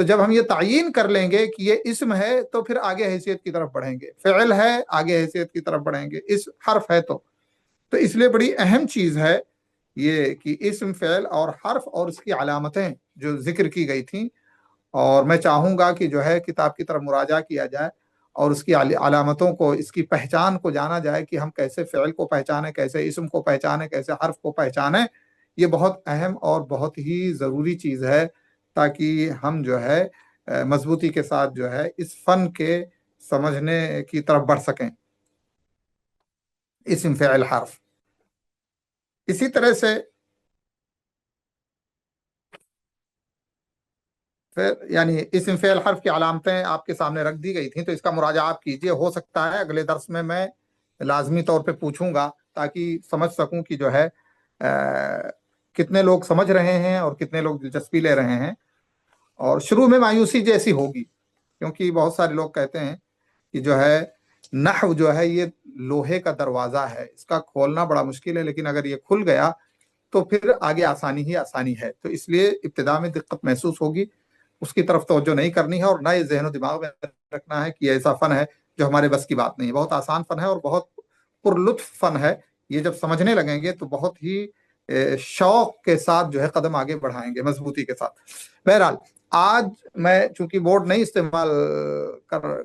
تو جب ہم یہ تعین کر لیں گے کہ یہ اسم ہے تو پھر آگے حیثیت کی طرف بڑھیں گے، فعل ہے آگے حیثیت کی طرف بڑھیں گے، اس حرف ہے تو اس لیے بڑی اہم چیز ہے یہ کہ اسم، فعل اور حرف اور اس کی علامتیں جو ذکر کی گئی تھیں، اور میں چاہوں گا کہ جو ہے کتاب کی طرف مراجعہ کیا جائے اور اس کی علامتوں کو، اس کی پہچان کو جانا جائے کہ ہم کیسے فعل کو پہچانیں، کیسے اسم کو پہچانیں، کیسے حرف کو پہچانیں۔ یہ بہت اہم اور بہت ہی ضروری چیز ہے تاکہ ہم جو ہے مضبوطی کے ساتھ جو ہے اس فن کے سمجھنے کی طرف بڑھ سکیں، اسم، فعل، حرف۔ اسی طرح سے یعنی اسم، فعل، حرف کی علامتیں آپ کے سامنے رکھ دی گئی تھیں، تو اس کا مراجعہ آپ کیجئے۔ ہو سکتا ہے اگلے درس میں لازمی طور پہ پوچھوں گا تاکہ سمجھ سکوں کہ جو ہے کتنے لوگ سمجھ رہے ہیں اور کتنے لوگ دلچسپی لے رہے ہیں۔ اور شروع میں مایوسی جیسی ہوگی، کیونکہ بہت سارے لوگ کہتے ہیں کہ جو ہے نحو جو ہے یہ لوہے کا دروازہ ہے، اس کا کھولنا بڑا مشکل ہے، لیکن اگر یہ کھل گیا تو پھر آگے آسانی ہی آسانی ہے۔ تو اس لیے ابتدا میں دقت محسوس ہوگی، اس کی طرف توجہ نہیں کرنی ہے، اور نہ یہ ذہن و دماغ میں رکھنا ہے کہ یہ ایسا فن ہے جو ہمارے بس کی بات نہیں ہے۔ بہت آسان فن ہے اور بہت پر لطف فن ہے۔ یہ جب سمجھنے لگیں گے تو بہت ہی شوق کے ساتھ جو ہے قدم آگے بڑھائیں گے، مضبوطی کے ساتھ۔ بہرحال آج میں چونکہ بورڈ نہیں استعمال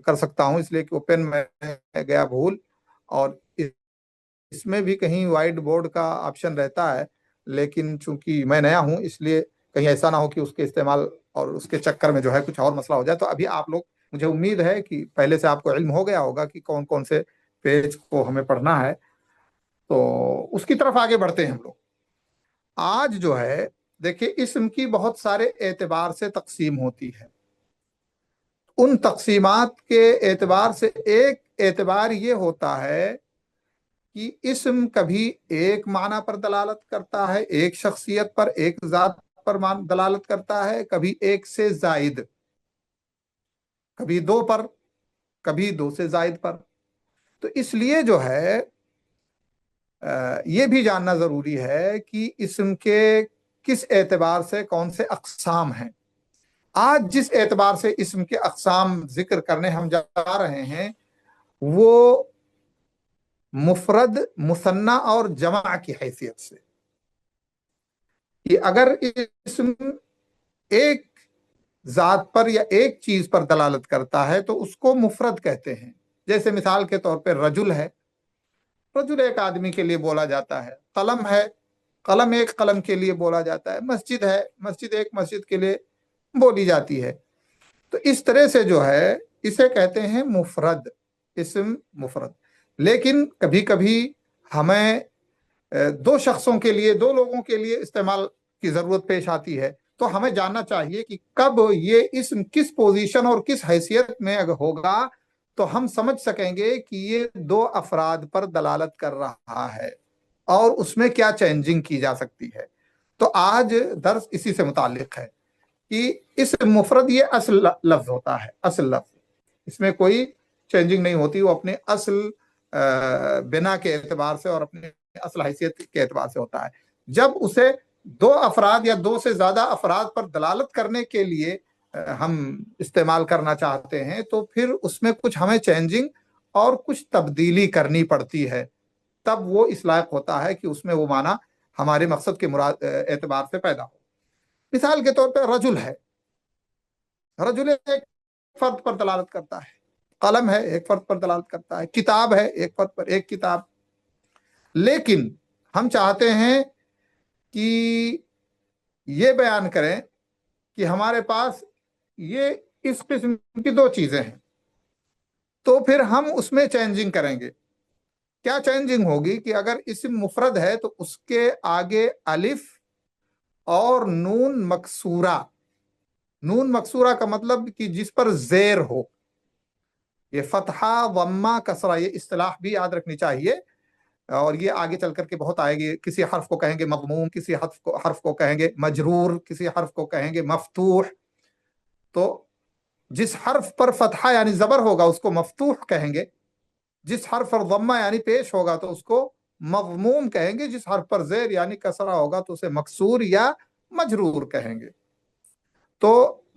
کر سکتا ہوں، اس لیے کہ وہ پین میں گیا بھول، اور اس میں بھی کہیں وائٹ بورڈ کا آپشن رہتا ہے، لیکن چونکہ میں نیا ہوں اس لیے کہیں ایسا نہ ہو کہ اس کے استعمال اور اس کے چکر میں جو ہے کچھ اور مسئلہ ہو جائے۔ تو ابھی آپ لوگ، مجھے امید ہے کہ پہلے سے آپ کو علم ہو گیا ہوگا کہ کون کون سے پیج کو ہمیں پڑھنا ہے، تو اس کی طرف آگے بڑھتے ہیں ہم لوگ۔ آج جو ہے دیکھیں، اسم کی بہت سارے اعتبار سے تقسیم ہوتی ہے۔ ان تقسیمات کے اعتبار سے ایک اعتبار یہ ہوتا ہے کہ اسم کبھی ایک معنی پر دلالت کرتا ہے، ایک شخصیت پر، ایک ذات پر دلالت کرتا ہے، کبھی ایک سے زائد، کبھی دو پر، کبھی دو سے زائد پر۔ تو اس لیے جو ہے یہ بھی جاننا ضروری ہے کہ اسم کے کس اعتبار سے کون سے اقسام ہیں۔ آج جس اعتبار سے اسم کے اقسام ذکر کرنے ہم جا رہے ہیں وہ مفرد، مثنی اور جمع کی حیثیت سے، کہ اگر اسم ایک ذات پر یا ایک چیز پر دلالت کرتا ہے تو اس کو مفرد کہتے ہیں۔ جیسے مثال کے طور پہ رجل ہے، رجل ایک آدمی کے لیے بولا جاتا ہے۔ قلم ہے، قلم ایک قلم کے لیے بولا جاتا ہے۔ مسجد ہے، مسجد ایک مسجد کے لیے بولی جاتی ہے۔ تو اس طرح سے جو ہے اسے کہتے ہیں مفرد، اسم مفرد۔ لیکن کبھی کبھی ہمیں دو شخصوں کے لیے، دو لوگوں کے لیے استعمال کی ضرورت پیش آتی ہے، تو ہمیں جاننا چاہیے کہ کب یہ اسم کس پوزیشن اور کس حیثیت میں اگر ہوگا تو ہم سمجھ سکیں گے کہ یہ دو افراد پر دلالت کر رہا ہے اور اس میں کیا چینجنگ کی جا سکتی ہے۔ تو آج درس اسی سے متعلق ہے کہ اسم مفرد یہ اصل لفظ ہوتا ہے، اصل لفظ، اس میں کوئی چینجنگ نہیں ہوتی، وہ اپنے اصل بنا کے اعتبار سے اور اپنے اصل حیثیت کے اعتبار سے ہوتا ہے۔ جب اسے دو افراد یا دو سے زیادہ افراد پر دلالت کرنے کے لیے ہم استعمال کرنا چاہتے ہیں تو پھر اس میں کچھ ہمیں چینجنگ اور کچھ تبدیلی کرنی پڑتی ہے، تب وہ اس لائق ہوتا ہے کہ اس میں وہ معنی ہمارے مقصد کے اعتبار سے پیدا ہو۔ مثال کے طور پہ رجل ہے، رجل ایک فرد پر دلالت کرتا ہے، قلم ہے ایک فرد پر دلالت کرتا ہے، کتاب ہے ایک فرد پر، ایک کتاب۔ لیکن ہم چاہتے ہیں کہ یہ بیان کریں کہ ہمارے پاس یہ اس قسم کی دو چیزیں ہیں، تو پھر ہم اس میں چینجنگ کریں گے۔ کیا چینجنگ ہوگی کہ اگر اسم مفرد ہے تو اس کے آگے الف اور نون مکسورہ، نون مکسورہ کا مطلب کہ جس پر زیر ہو، یہ فتحہ، ضمہ، کسرہ، یہ اصطلاح بھی یاد رکھنی چاہیے، اور یہ آگے چل کر کے بہت آئے گی۔ کسی حرف کو کہیں گے مضموم، کسی حرف کو کہیں گے مجرور، کسی حرف کو کہیں گے مفتوح۔ تو جس حرف پر فتحہ یعنی زبر ہوگا اس کو مفتوح کہیں گے، جس حرف پر ضمہ یعنی پیش ہوگا تو اس کو مضموم کہیں گے، جس حرف پر زیر یعنی کسرہ ہوگا تو اسے مکسور یا مجرور کہیں گے۔ تو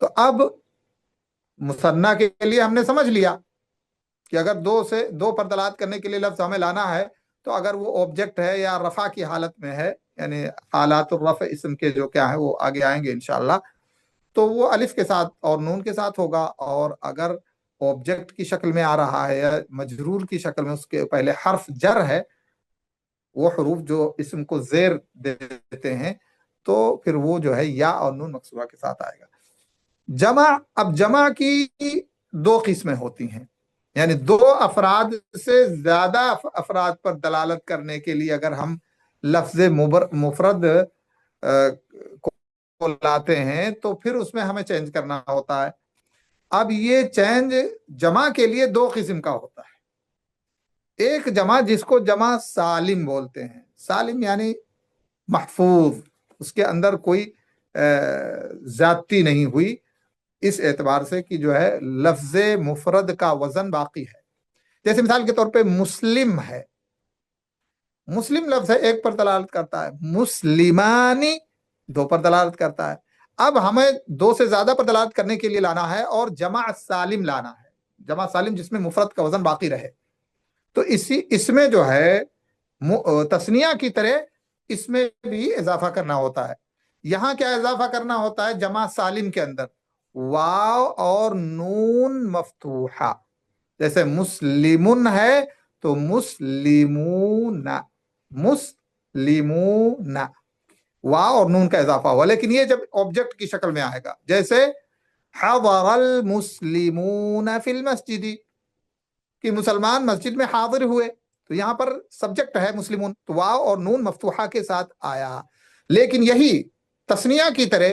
تو اب مثنیٰ کے لیے ہم نے سمجھ لیا کہ اگر دو پر دلالت کرنے کے لیے لفظ ہمیں لانا ہے تو اگر وہ آبجیکٹ ہے یا رفع کی حالت میں ہے، یعنی حالات الرفع اسم کے جو کیا ہے وہ آگے آئیں گے انشاءاللہ، تو وہ الف کے ساتھ اور نون کے ساتھ ہوگا، اور اگر آبجیکٹ کی شکل میں آ رہا ہے یا مجرور کی شکل میں اس کے پہلے حرف جر ہے، وہ حروف جو اسم کو زیر دیتے ہیں، تو پھر وہ جو ہے یا اور نون مکسورہ کے ساتھ آئے گا۔ اب جمع کی دو قسمیں ہوتی ہیں، یعنی دو افراد سے زیادہ افراد پر دلالت کرنے کے لیے اگر ہم لفظ مفرد کو لاتے ہیں تو پھر اس میں ہمیں چینج کرنا ہوتا ہے۔ اب یہ چینج جمع کے لیے دو قسم کا ہوتا ہے۔ ایک جمع جس کو جمع سالم بولتے ہیں، سالم یعنی محفوظ، اس کے اندر کوئی زیادتی نہیں ہوئی، اس اعتبار سے کہ جو ہے لفظ مفرد کا وزن باقی ہے۔ جیسے مثال کے طور پہ مسلم ہے، مسلم لفظ ہے ایک پر دلالت کرتا ہے، مسلمانی دو پر دلالت کرتا ہے۔ اب ہمیں دو سے زیادہ پر دلالت کرنے کے لیے لانا ہے اور جمع سالم لانا ہے، جمع سالم جس میں مفرد کا وزن باقی رہے، تو اس میں جو ہے تثنیہ کی طرح اس میں بھی اضافہ کرنا ہوتا ہے۔ یہاں کیا اضافہ کرنا ہوتا ہے؟ جمع سالم کے اندر واو اور نون مفتوحہ، جیسے مسلمون ہے تو مسلمون، مسلمون، واو اور نون کا اضافہ ہوا، لیکن یہ جب آبجیکٹ کی شکل میں آئے گا، جیسے حضر المسلمون فی المسجد، کہ مسلمان مسجد میں حاضر ہوئے، تو یہاں پر سبجیکٹ ہے مسلمون، تو واو اور نون مفتوحہ کے ساتھ آیا۔ لیکن یہی تثنیہ کی طرح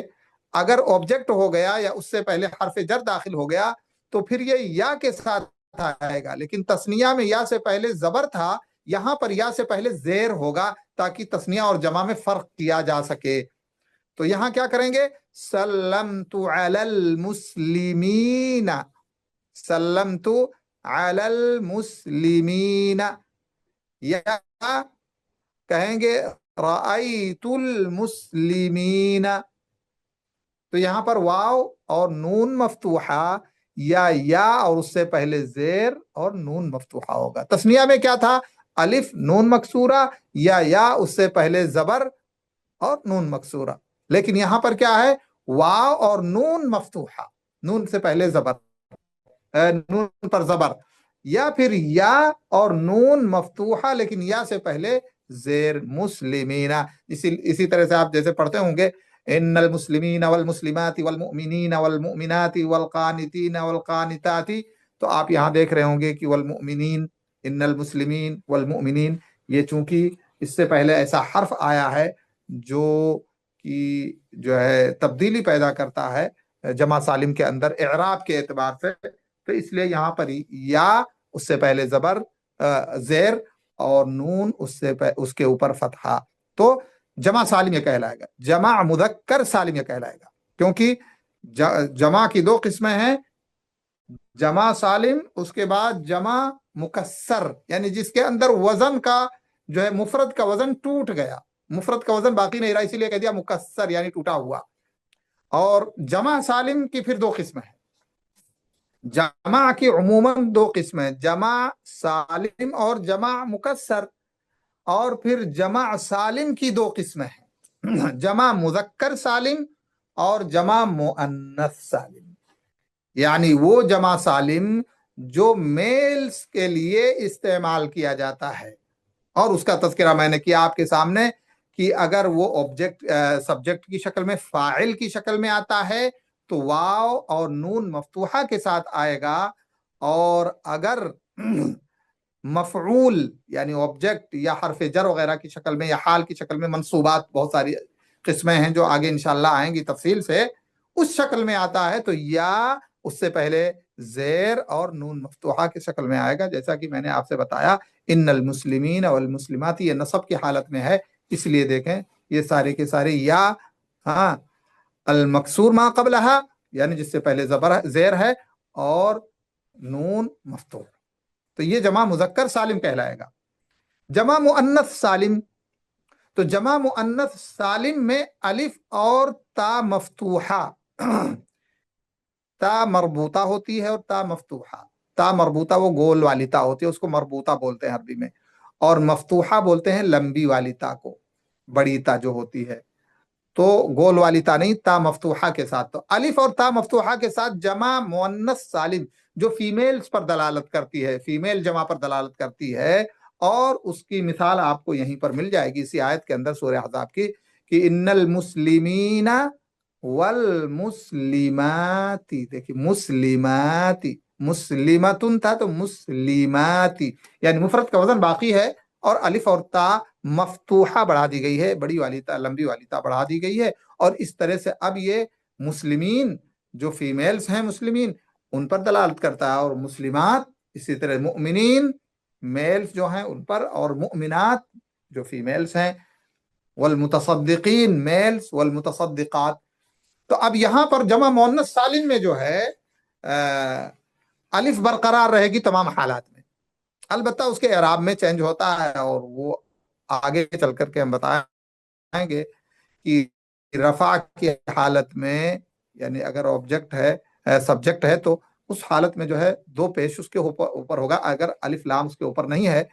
اگر آبجیکٹ ہو گیا یا اس سے پہلے حرف جر داخل ہو گیا تو پھر یہ یا کے ساتھ آئے گا، لیکن تثنیہ میں یا سے پہلے زبر تھا، یہاں پر یا سے پہلے زیر ہوگا تاکہ تثنیہ اور جمع میں فرق کیا جا سکے۔ تو یہاں کیا کریں گے؟ سلمت علی المسلمین، سلمت علی المسلمین، یا کہیں گے رأیت المسلمین، تو یہاں پر واو اور نون مفتوحہ یا اور اس سے پہلے زیر اور نون مفتوحہ ہوگا۔ تثنیہ میں کیا تھا؟ الف نون مکسورہ یا اس سے پہلے زبر اور نون مکسورہ، لیکن یہاں پر کیا ہے؟ واو اور نون مفتوحہ، نون سے پہلے زبر، نون پر زبر، یا پھر یا اور نون مفتوحہ لیکن یا سے پہلے زیر، مسلمین۔ اسی طرح سے آپ جیسے پڑھتے ہوں گے ان المسلمین والمسلمات والمؤمنین والمؤمنات والقانتین والقانتات، تو آپ یہاں دیکھ رہے ہوں گے کہ والمؤمنین، ان المسلمین والمؤمنین، یہ چونکہ اس سے پہلے ایسا حرف آیا ہے جو ہے تبدیلی پیدا کرتا ہے جمع سالم کے اندر اعراب کے اعتبار سے، تو اس لیے یہاں پر یا اس سے پہلے زبر زیر اور نون اس کے اوپر فتحہ، تو جمع سالم یہ کہلائے گا۔ جمع مذکر سالم یہ کہلائے گا، کیونکہ جمع کی دو قسمیں ہیں، جمع سالم، اس کے بعد جمع مکسر، یعنی جس کے اندر وزن کا جو ہے مفرد کا وزن ٹوٹ گیا، مفرد کا وزن باقی نہیں رہا، اسی لیے کہہ دیا مکسر یعنی ٹوٹا ہوا۔ اور جمع سالم کی پھر دو قسمیں ہیں، جمع کی عموماً دو قسمیں، جمع سالم اور جمع مکسر، اور پھر جمع سالم کی دو قسمیں ہیں، جمع مذکر سالم اور جمع مؤنث سالم، یعنی وہ جمع سالم جو میلز کے لیے استعمال کیا جاتا ہے، اور اس کا تذکرہ میں نے کیا آپ کے سامنے کہ اگر وہ سبجیکٹ کی شکل میں، فاعل کی شکل میں آتا ہے تو واو اور نون مفتوحہ کے ساتھ آئے گا، اور اگر مفعول یعنی آبجیکٹ یا حرف جر وغیرہ کی شکل میں یا حال کی شکل میں، منصوبات بہت ساری قسمیں ہیں جو آگے انشاءاللہ آئیں گی تفصیل سے، اس شکل میں آتا ہے تو یا اس سے پہلے زیر اور نون مفتوحہ کی شکل میں آئے گا، جیسا کہ میں نے آپ سے بتایا ان المسلمین والمسلمات، یہ نصب کی حالت میں ہے، اس لیے دیکھیں یہ سارے کے سارے یا المکسور ما قبلہا یعنی جس سے پہلے زیر ہے اور نون مفتوح، تو یہ جمع مذکر سالم کہلائے گا۔ جمع مؤنث سالم، تو جمع مؤنث سالم میں الف اور تا مفتوحہ تا مربوطہ ہوتی ہے اور تا مفتوحہ. تا مربوطہ وہ گول والی تا ہوتی ہے، اس کو مربوطہ بولتے ہیں عربی میں، اور مفتوحہ بولتے ہیں لمبی والی تا کو، بڑی تا جو ہوتی ہے. تو گول والی تا نہیں، تا مفتوحہ کے ساتھ. تو الف اور تا مفتوحہ کے ساتھ جمع مؤنث سالم جو فیمیلز پر دلالت کرتی ہے، فیمیل جمع پر دلالت کرتی ہے، اور اس کی مثال آپ کو یہیں پر مل جائے گی اسی آیت کے اندر سورہ احزاب کی، کہ ان المسلمین والمسلماتی. دیکھیے مسلماتی، مسلمتن تھا تو مسلماتی، یعنی مفرد کا وزن باقی ہے، اور الف اور تا مفتوحہ بڑھا دی گئی ہے، بڑی والی تا، لمبی والی تا بڑھا دی گئی ہے. اور اس طرح سے اب یہ مسلمین جو فیمیلز ہیں مسلمین ان پر دلالت کرتا ہے، اور مسلمات اسی طرح مؤمنین میلز جو ہیں ان پر، اور مؤمنات جو فیمیلز ہیں، والمتصدقین میلز، والمتصدقات. تو اب یہاں پر جمع مؤنث سالم میں جو ہے الف برقرار رہے گی تمام حالات میں، البتہ اس کے اعراب میں چینج ہوتا ہے، اور وہ آگے چل کر کے ہم بتائیں گے کہ رفع کی حالت میں، یعنی اگر آبجیکٹ ہے سبجیکٹ ہے تو اس حالت میں جو ہے دو پیش اس کے اوپر ہوگا اگر الف لام اس کے اوپر نہیں ہے،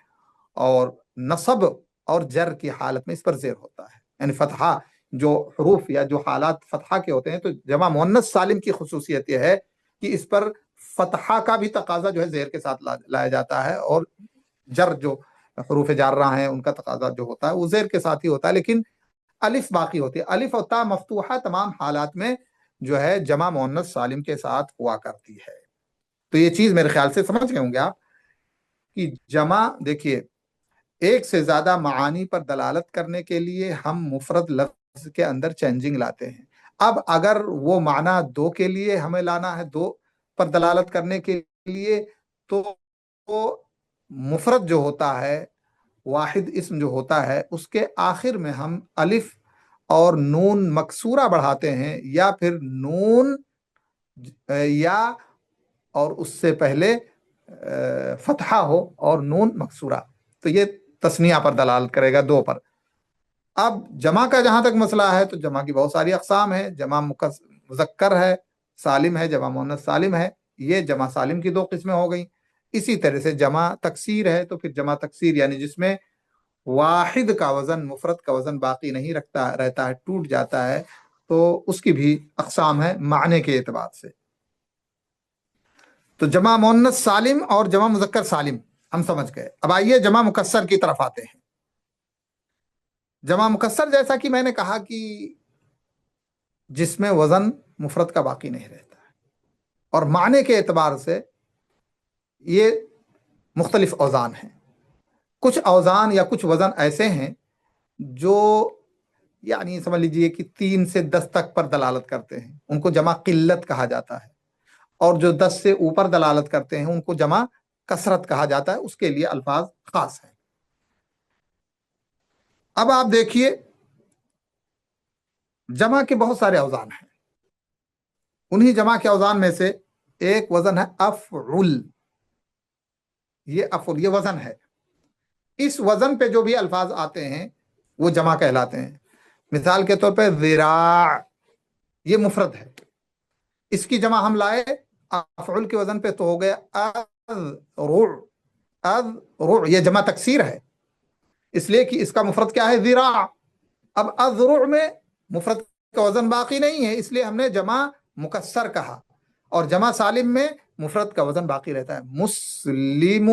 اور نصب اور جر کی حالت میں اس پر زیر ہوتا ہے. یعنی فتحہ جو حروف یا جو حالات فتحہ کے ہوتے ہیں، تو جمع مؤنث سالم کی خصوصیت یہ ہے کہ اس پر فتحہ کا بھی تقاضا جو ہے زیر کے ساتھ لایا جاتا ہے، اور جر جو حروف جارہ ہیں ان کا تقاضا جو ہوتا ہے وہ زیر کے ساتھ ہی ہوتا ہے، لیکن الف باقی ہوتی ہے. الف اور تا مفتوحہ تمام حالات میں جو ہے جمع مؤنث سالم کے ساتھ ہوا کرتی ہے. تو یہ چیز میرے خیال سے سمجھ گئے ہوں گے آپ کہ جمع، دیکھیے ایک سے زیادہ معانی پر دلالت کرنے کے لیے ہم مفرد لفظ کے اندر چینجنگ لاتے ہیں. اب اگر وہ معنی دو کے لیے ہمیں لانا ہے، دو پر دلالت کرنے کے لیے، تو مفرد جو ہوتا ہے، واحد اسم جو ہوتا ہے، اس کے آخر میں ہم الف اور نون مکسورہ بڑھاتے ہیں، یا پھر نون یا اور اس سے پہلے فتحہ ہو اور نون مکسورہ، تو یہ تثنیہ پر دلالت کرے گا، دو پر. اب جمع کا جہاں تک مسئلہ ہے تو جمع کی بہت ساری اقسام ہیں. جمع مذکر ہے، سالم ہے، جمع مؤنث سالم ہے، یہ جمع سالم کی دو قسمیں ہو گئیں. اسی طرح سے جمع تکسیر ہے، تو پھر جمع تکسیر یعنی جس میں واحد کا وزن، مفرد کا وزن باقی نہیں رہتا ہے، ٹوٹ جاتا ہے، تو اس کی بھی اقسام ہے معنی کے اعتبار سے. تو جمع مؤنث سالم اور جمع مذکر سالم ہم سمجھ گئے. اب آئیے جمع مکسر کی طرف آتے ہیں. جمع مکسر جیسا کہ میں نے کہا کہ جس میں وزن مفرد کا باقی نہیں رہتا ہے، اور معنی کے اعتبار سے یہ مختلف اوزان ہیں. کچھ اوزان یا کچھ وزن ایسے ہیں جو یعنی سمجھ لیجئے کہ 3 سے 10 تک پر دلالت کرتے ہیں، ان کو جمع قلت کہا جاتا ہے، اور جو 10 سے اوپر دلالت کرتے ہیں ان کو جمع کثرت کہا جاتا ہے. اس کے لیے الفاظ خاص ہیں. اب آپ دیکھیے جمع کے بہت سارے اوزان ہیں. انہی جمع کے اوزان میں سے ایک وزن ہے افعل. یہ افعل، یہ وزن ہے. اس وزن پہ جو بھی الفاظ آتے ہیں وہ جمع کہلاتے ہیں. مثال کے طور پہ ذراع، یہ مفرد ہے، اس کی جمع ہم لائے افعل کے وزن پہ تو ہو گیا اذرع. اذرع یہ جمع تکسیر ہے، اس لیے کہ اس کا مفرد کیا ہے؟ ذراع. اب اذرع میں مفرد کا وزن باقی نہیں ہے، اس لیے ہم نے جمع مکسر کہا، اور جمع سالم میں مفرد کا وزن باقی رہتا ہے. مسلم،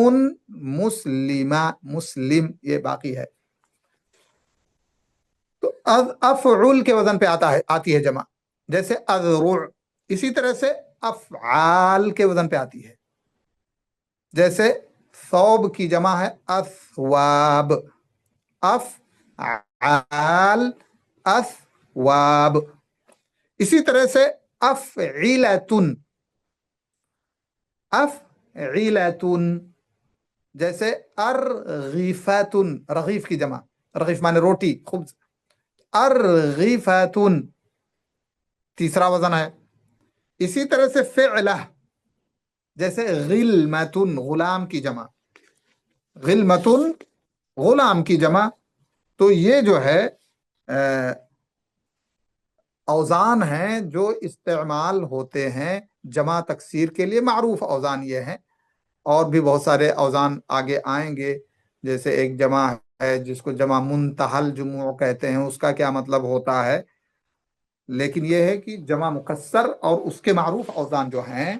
مسلمہ، مسلم یہ باقی ہے. تو افعل کے وزن پہ آتی ہے جمع، جیسے اذرع. اسی طرح سے افعال کے وزن پہ آتی ہے، جیسے ثوب کی جمع ہے اثواب. افعال، اثواب. اسی طرح سے افعیلتن، افعیلتن، جیسے ارغیفتن، رغیف کی جمع، رغیف مانے روٹی، خبز. ارغیفتن تیسرا وزن ہے. اسی طرح سے فعلہ، جیسے غلمتن، غلام کی جمع، غلمتن غلام کی جمع. تو یہ جو ہے اوزان ہیں جو استعمال ہوتے ہیں جمع تکسیر کے لیے معروف اوزان یہ ہیں، اور بھی بہت سارے اوزان آگے آئیں گے، جیسے ایک جمع ہے جس کو جمع منتہل جموع کہتے ہیں، اس کا کیا مطلب ہوتا ہے، لیکن یہ ہے کہ جمع مکسر اور اس کے معروف اوزان جو ہیں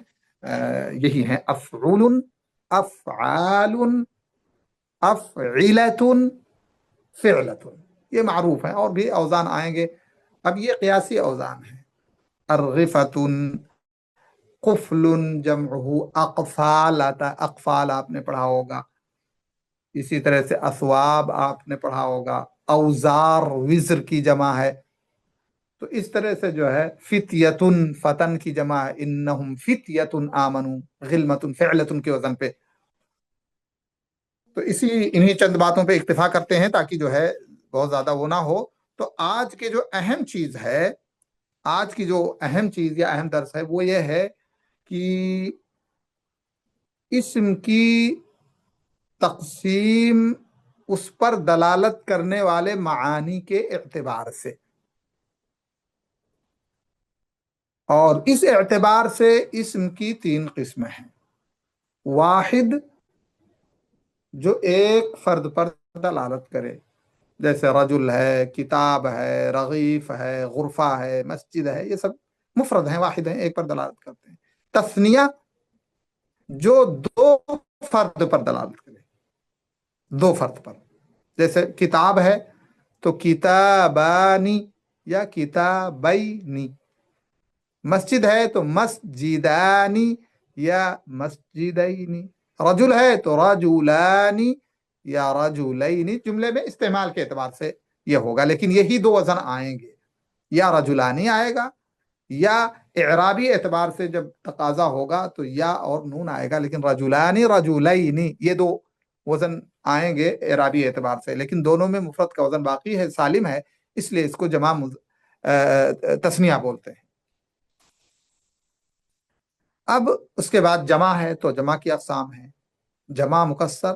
یہی ہیں: افعول، افعال، افعلۃ، فعلۃ، یہ معروف ہیں، اور بھی اوزان آئیں گے۔ اب یہ قیاسی اوزان ہیں: ارغفۃ، قفل جمعہ اقفال آتا ہے، اقفال آپ نے پڑھا ہوگا، اسی طرح سے اثواب آپ نے پڑھا ہوگا، اوزار وزر کی جمع ہے، تو اس طرح سے جو ہے فتیتن، فتن کی جمع ہے، انہم فتیتن آمنوا، غلمتن فعلتن کے وزن پہ۔ تو انہی چند باتوں پہ اکتفا کرتے ہیں تاکہ جو ہے بہت زیادہ وہ نہ ہو۔ تو آج کے جو اہم چیز ہے، آج کی جو اہم چیز یا اہم درس ہے وہ یہ ہے کہ اسم کی تقسیم اس پر دلالت کرنے والے معانی کے اعتبار سے، اور اس اعتبار سے اسم کی 3 قسمیں ہیں: واحد، جو ایک فرد پر دلالت کرے، جیسے رجل ہے، کتاب ہے، رغیف ہے، غرفہ ہے، مسجد ہے، یہ سب مفرد ہیں، واحد ہیں، ایک پر دلالت کرتے ہیں۔ تثنیہ، جو 2 فرد پر دلالت کرے، 2 فرد پر، جیسے کتاب ہے تو کتابانی یا کتابینی، مسجد ہے تو مسجدانی یا مسجدینی، رجل ہے تو رجلانی یا رجلینی، جملے میں استعمال کے اعتبار سے یہ ہوگا، لیکن یہی 2 وزن آئیں گے، یا رجلانی آئے گا، یا اعرابی اعتبار سے جب تقاضا ہوگا تو یا اور نون آئے گا، لیکن رجلانی رجلینی یہ 2 وزن آئیں گے اعرابی اعتبار سے، لیکن دونوں میں مفرد کا وزن باقی ہے، سالم ہے، اس لیے اس کو جمع تثنیہ بولتے ہیں۔ اب اس کے بعد جمع ہے تو جمع کی اقسام ہیں: جمع مکسر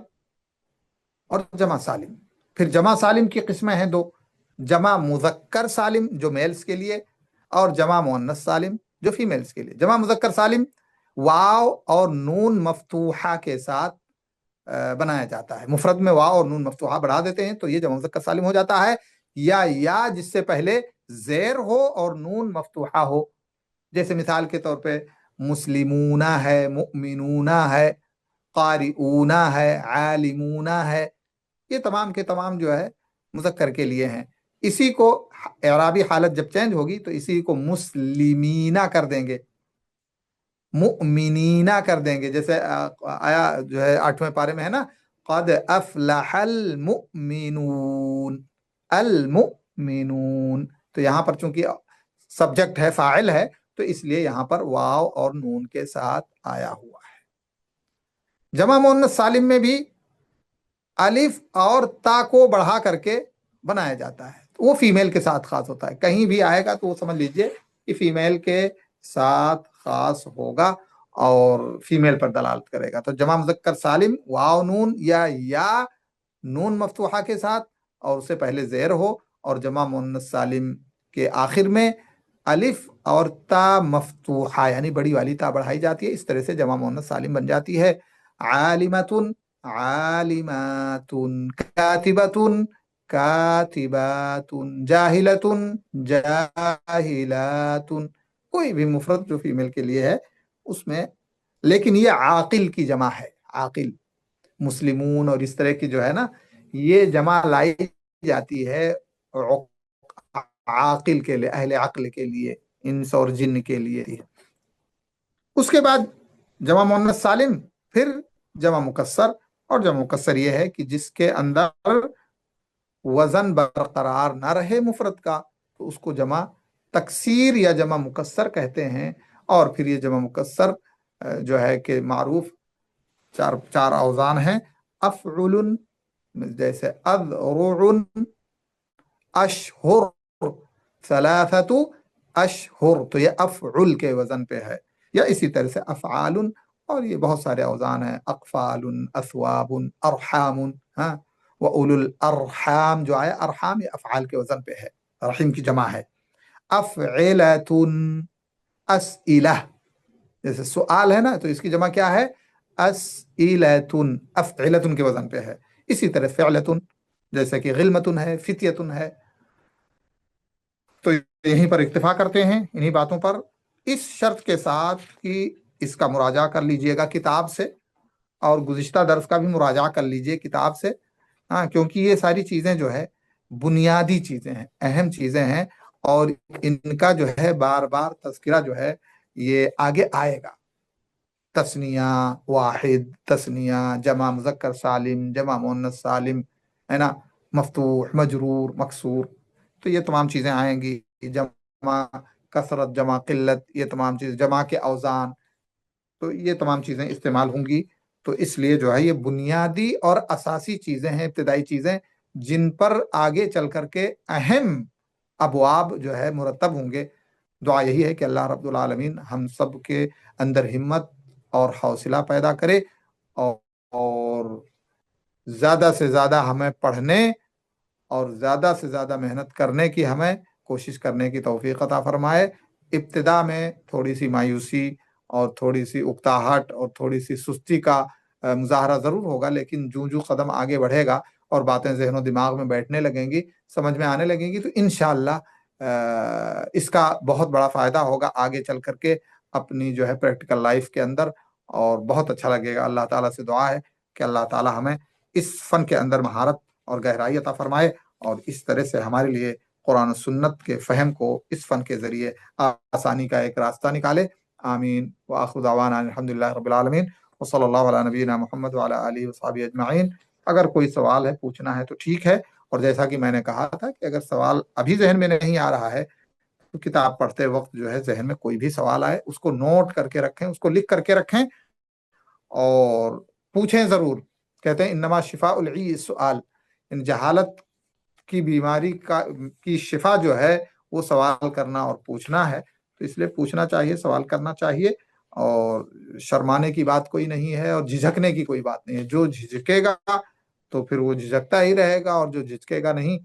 اور جمع سالم۔ پھر جمع سالم کی قسمیں ہیں 2: جمع مذکر سالم جو میلز کے لیے، اور جمع مؤنث سالم جو فیمیلز کے لیے۔ جمع مذکر سالم واو اور نون مفتوحہ کے ساتھ بنایا جاتا ہے، مفرد میں واو اور نون مفتوحہ بڑھا دیتے ہیں تو یہ جمع مذکر سالم ہو جاتا ہے، یا جس سے پہلے زیر ہو اور نون مفتوحہ ہو، جیسے مثال کے طور پہ مسلمون ہے، مؤمنون ہے، قارئون ہے، عالمون ہے، یہ تمام کے تمام جو ہے مذکر کے لیے ہیں۔ اسی کو اعرابی حالت جب چینج ہوگی تو اسی کو مسلمینہ کر دیں گے، مؤمنینہ کر دیں گے، جیسے آیا جو ہے 8ویں پارے میں ہے نا، قد افلح المؤمنون، المؤمنون، تو یہاں پر چونکہ سبجیکٹ ہے، فاعل ہے، تو اس لیے یہاں پر واو اور نون کے ساتھ آیا ہوا ہے۔ جمع مؤنث سالم میں بھی الف اور تا کو بڑھا کر کے بنایا جاتا ہے، وہ فیمیل کے ساتھ خاص ہوتا ہے، کہیں بھی آئے گا تو وہ سمجھ لیجئے کہ فیمیل کے ساتھ خاص ہوگا اور فیمیل پر دلالت کرے گا۔ تو جمع مذکر سالم واو نون یا نون مفتوحہ کے ساتھ اور اس سے پہلے زیر ہو، اور جمع مؤنث سالم کے آخر میں الف اور تا مفتوحہ یعنی بڑی والی تا بڑھائی جاتی ہے، اس طرح سے جمع مؤنث سالم بن جاتی ہے۔ عالمتن، عالماتن، کاتبتن، کاتباتن، جاہلتن، جاہلاتن، کوئی بھی مفرد جو فیمیل کے لیے ہے اس میں، لیکن یہ عاقل کی جمع ہے، عاقل، مسلمون اور اس طرح کی جو ہے نا یہ جمع لائی جاتی ہے عاقل کے لیے، اہل عقل کے لیے، انس اور جن کے لیے۔ اس کے بعد جمع مؤنث سالم، پھر جمع مکسر، اور جمع مکسر یہ ہے کہ جس کے اندر وزن برقرار نہ رہے مفرد کا تو اس کو جمع تکسیر یا جمع مکسر کہتے ہیں۔ اور پھر یہ جمع مکسر جو ہے کہ معروف چار اوزان ہیں: افعل، جیسے اذرع، اشہر، ثلاثۃ اشہر، تو یہ افعل کے وزن پہ ہے، یا اسی طرح سے افعال، اور یہ بہت سارے اوزان ہیں: اقفال، اثواب، ارحام، ہاں، وَأُولُو الْأَرْحَامِ جو آیا ارحام یہ افعال کے وزن پہ ہے، رحیم کی جمع ہے۔ افعلۃ، اسئلہ، جیسے سؤال ہے نا تو اس کی جمع کیا ہے؟ اسئلتن، افعلتن کے وزن پہ ہے. اسی طرح فعلتن جیسے کہ غلمتن ہے، فتیتن ہے. تو یہیں پر اکتفا کرتے ہیں انہی باتوں پر، اس شرط کے ساتھ کہ اس کا مراجعہ کر لیجئے گا کتاب سے، اور گزشتہ درس کا بھی مراجعہ کر لیجئے کتاب سے. ہاں، کیونکہ یہ ساری چیزیں جو ہے بنیادی چیزیں ہیں، اہم چیزیں ہیں، اور ان کا جو ہے بار بار تذکرہ جو ہے یہ آگے آئے گا. تثنیہ واحد، تثنیہ جمع مذکر سالم، جمع مؤنث سالم، ہے نا، مفتوح، مجرور، مکسور، تو یہ تمام چیزیں آئیں گی. جمع کثرت، جمع قلت، یہ تمام چیز، جمع کے اوزان، تو یہ تمام چیزیں استعمال ہوں گی. تو اس لیے جو ہے یہ بنیادی اور اساسی چیزیں ہیں، ابتدائی چیزیں، جن پر آگے چل کر کے اہم ابواب جو ہے مرتب ہوں گے. دعا یہی ہے کہ اللہ رب العالمین ہم سب کے اندر ہمت اور حوصلہ پیدا کرے، اور زیادہ سے زیادہ ہمیں پڑھنے اور زیادہ سے زیادہ محنت کرنے کی ہمیں کوشش کرنے کی توفیق عطا فرمائے. ابتدا میں تھوڑی سی مایوسی اور تھوڑی سی اکتاہٹ اور تھوڑی سی سستی کا مظاہرہ ضرور ہوگا، لیکن جو جو قدم آگے بڑھے گا اور باتیں ذہن و دماغ میں بیٹھنے لگیں گی، سمجھ میں آنے لگیں گی، تو انشاءاللہ اس کا بہت بڑا فائدہ ہوگا آگے چل کر کے اپنی جو ہے پریکٹیکل لائف کے اندر، اور بہت اچھا لگے گا. اللہ تعالیٰ سے دعا ہے کہ اللہ تعالیٰ ہمیں اس فن کے اندر مہارت اور گہرائی عطا فرمائے، اور اس طرح سے ہمارے لیے قرآن و سنت کے فہم کو اس فن کے ذریعے آسانی کا ایک راستہ نکالے. آمین. وآخر دعوانا الحمدللہ رب العالمین، وصلی اللہ علی نبینا محمد وعلی آلہ وصحبہ اجمعین. اگر کوئی سوال ہے پوچھنا ہے تو ٹھیک ہے، اور جیسا کہ میں نے کہا تھا کہ اگر سوال ابھی ذہن میں نہیں آ رہا ہے تو کتاب پڑھتے وقت جو ہے ذہن میں کوئی بھی سوال آئے اس کو نوٹ کر کے رکھیں، اس کو لکھ کر کے رکھیں، اور پوچھیں ضرور. کہتے ہیں انما شفاء العی السؤال، ان جہالت کی بیماری کی شفا جو ہے وہ سوال کرنا اور پوچھنا ہے. تو اس لیے پوچھنا چاہیے، سوال کرنا چاہیے، اور شرمانے کی بات کوئی نہیں ہے، اور جھجکنے کی کوئی بات نہیں ہے. جو جھجکے گا تو پھر وہ جھجکتا ہی رہے گا، اور جو جھجکے گا نہیں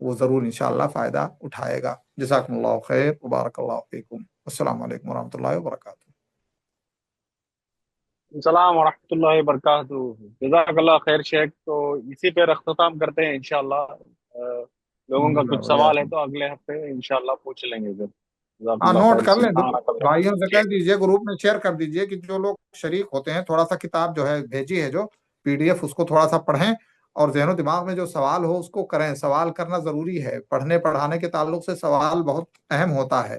وہ ضرور انشاءاللہ فائدہ اٹھائے گا. جزاکم اللہ خیر، وبارک اللہ فیکم. السلام علیکم ورحمۃ اللہ وبرکاتہ. السلام ورحمۃ اللہ وبرکاتہ. جزاک اللہ خیر شیخ. تو اسی پہ اختتام کرتے ہیں انشاءاللہ. لوگوں کا کچھ سوال ہے تو اگلے ہفتے انشاءاللہ پوچھ لیں گے. جزاک ہاں، اللہ نوٹ خیر. کر لیں، سبحانک اللہ. بھائیوں سے کہہ دیجئے، گروپ میں شیئر کر دیجئے کہ جو لوگ شریک ہوتے ہیں تھوڑا سا کتاب جو ہے بھیجی ہے، جو PDF، اس کو تھوڑا سا پڑھیں، اور ذہن و دماغ میں جو سوال ہو اس کو کریں. سوال کرنا ضروری ہے، پڑھنے پڑھانے کے تعلق سے سوال بہت اہم ہوتا ہے.